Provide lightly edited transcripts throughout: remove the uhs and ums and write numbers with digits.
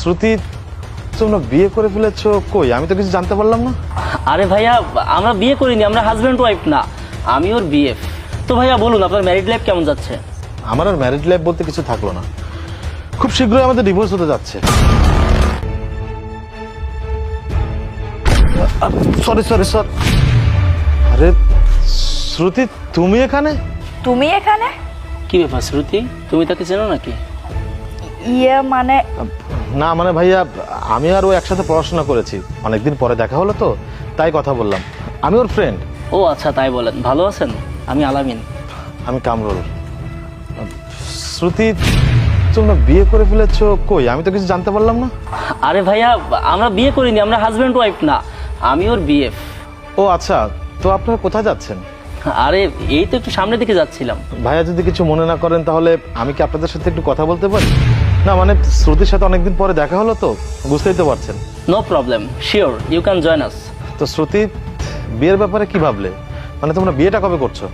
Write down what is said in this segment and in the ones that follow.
শ্রুতি, তোমরা বিয়ে করে ফেলেছো? কই, আমি তো কিছু জানতে পারলাম না। আরে ভাইয়া, আমরা বিয়ে করিনি, আমরা হাজব্যান্ড ওয়াইফ না, আমি ওর বিএফ। তো ভাইয়া বলুন, আপনার ম্যারিড লাইফ কেমন যাচ্ছে? আমার আর ম্যারিড লাইফ বলতে কিছু থাকলো না, খুব শীঘ্রই আমাদের ডিভোর্স হতে যাচ্ছে। Sorry sorry sorry. আরে শ্রুতি, তুমি এখানে? তুমি এখানে? কি ব্যাপার শ্রুতি, তুমি তাকে চেনো নাকি? মানে না মানে ভাইয়া, আমি আর ও একসাথে পড়াশোনা করেছি, অনেকদিন পরে দেখা হলো তো তাই কথা বললাম। আমি ওর ফ্রেন্ড। ও আচ্ছা, তাই বলেন। ভালো আছেন? আমি আলামিন। আমি কামরুল। শ্রুতি, তোমরা বিয়ে করে ফেলেছো? কই, আমি তো কিছু জানতে পারলাম না। আরে ভাইয়া, আমরা বিয়ে করিনি, আমরা হাজব্যান্ড ওয়াইফ না, আমি ওর বিএফ। ও আচ্ছা, তো আপনারা কোথায় যাচ্ছেন? আরে এই তো একটু সামনের দিকে যাচ্ছিলাম। ভাইয়া যদি কিছু মনে না করেন তাহলে আমি কি আপনাদের সাথে একটু কথা বলতে পারি? না মানে শ্রুতির সাথে অনেকদিন পরে দেখা হলো তো, বুঝতেই তো পারছেন। No problem, sure you can join us. তো শ্রুতি, বিয়ের ব্যাপারে কি ভাবলে? মানে তোমরা বিয়েটা কবে করছো?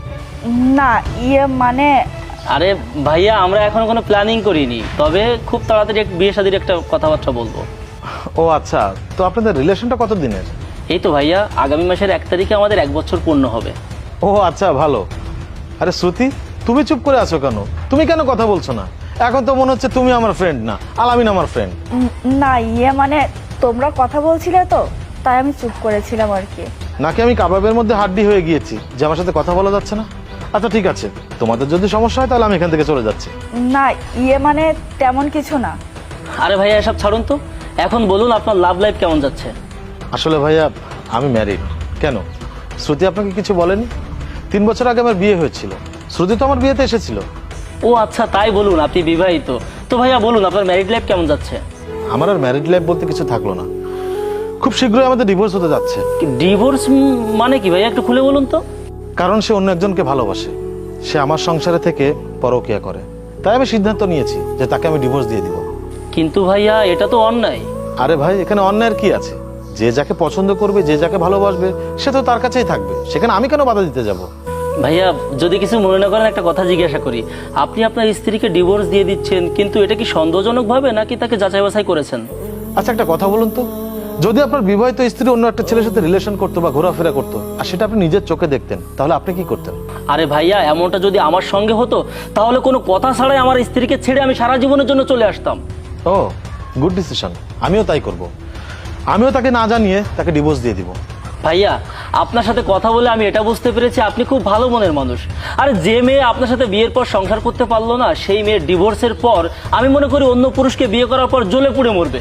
না মানে আরে ভাইয়া, আমরা এখনো কোনো প্ল্যানিং করিনি, তবে খুব তাড়াতাড়ি বিয়ে শাদীর একটা কথাবার্তা বলবো। ও আচ্ছা, তো আপনাদের রিলেশনটা কত দিনের? এই তো ভাইয়া, আগামী মাসের 1 তারিখে আমাদের 1 বছর পূর্ণ হবে। ও আচ্ছা, ভালো। আরে শ্রুতি, তুমি চুপ করে আছো কেন? তুমি কেন কথা বলছো না? এখন তো মনে হচ্ছে তুমি আমার ফ্রেন্ড না, আলামিন আমার ফ্রেন্ড। না মানে তোমরা কথা বলছিলে তো, তাই আমি চুপ করেছিলাম আর কি। নাকি আমি কাবাবের মধ্যে হাড্ডি হয়ে গিয়েছি যে আমার সাথে কথা বলা যাচ্ছে না? আচ্ছা ঠিক আছে, তোমাদের যদি সমস্যা হয় তাহলে আমি এখান থেকে চলে যাচ্ছি। না মানে তেমন কিছু না। আরে ভাইয়া, এসব ছাড়ুন তো, এখন বলুন আপনার লাভ লাইফ কেমন যাচ্ছে? আসলে ভাইয়া, আমি ম্যারিড। কেন, শ্রুতি আপনাকে কিছু বলেনি? 3 বছর আগে আমার বিয়ে হয়েছিল, শ্রুতি তো আমার বিয়েতে এসেছিল। ও আচ্ছা, তাই বলুন, আপনি বিবাহিত। তো ভাইয়া বলুন, আপনার ম্যারিড লাইফ কেমন যাচ্ছে? আমার আর ম্যারিড লাইফ বলতে কিছু থাকলো না, খুব শীঘ্রই আমাদের ডিভোর্স হতে যাচ্ছে। ডিভোর্স মানে কি ভাইয়া, একটু খুলে বলুন তো। কারণ সে অন্য একজনকে ভালোবাসে, সে আমার সংসারে থেকে পরকীয়া করে, তাই আমি সিদ্ধান্ত নিয়েছি যে তাকে আমি ডিভোর্স দিয়ে দিব। কিন্তু ভাইয়া, এটা তো অন্যায়। আরে ভাই, এখানে অন্যায়ের কি আছে? যে যাকে পছন্দ করবে, যে যাকে ভালোবাসবে, সে তো তার কাছেই থাকবে, সেখানে আমি কেন বাধা দিতে যাব? ভাইয়া, যদি কিছু মনে না করেন, একটা কথা জিজ্ঞাসা করি। আপনি আপনার স্ত্রীকে ডিভোর্স দিয়ে দিচ্ছেন, কিন্তু এটা কি সন্দেহজনক ভাবে নাকি তাকে যাচাই বাছাই করেছেন? আচ্ছা একটা কথা বলুন তো, যদি আপনার বিবাহিত স্ত্রী অন্য একটা ছেলের সাথে রিলেশন করতো বা ঘোরাফেরা করতো, আর সেটা আপনি নিজের চোখে দেখতেন, তাহলে আপনি কি করতেন? আরে ভাইয়া, এমনটা যদি আমার সঙ্গে হতো, তাহলে কোনো কথা ছাড়াই আমার স্ত্রীকে ছেড়ে আমি সারা জীবনের জন্য চলে আসতাম। ও, গুড ডিসিশন। আমিও তাই করব। আমিও তাকে না জানিয়ে তাকে ডিভোর্স দিয়ে দিব। ভাইয়া, আপনার সাথে কথা বলে আমি এটা বুঝতে পেরেছি আপনি খুব ভালো মনের মানুষ। আরে যে মেয়ে আপনার সাথে বিয়ের পর সংসার করতে পারলো না, সেই মেয়ের ডিভোর্সের পর আমি মনে করি অন্য পুরুষকে বিয়ে করার পর জ্বলে পুড়ে মরবে।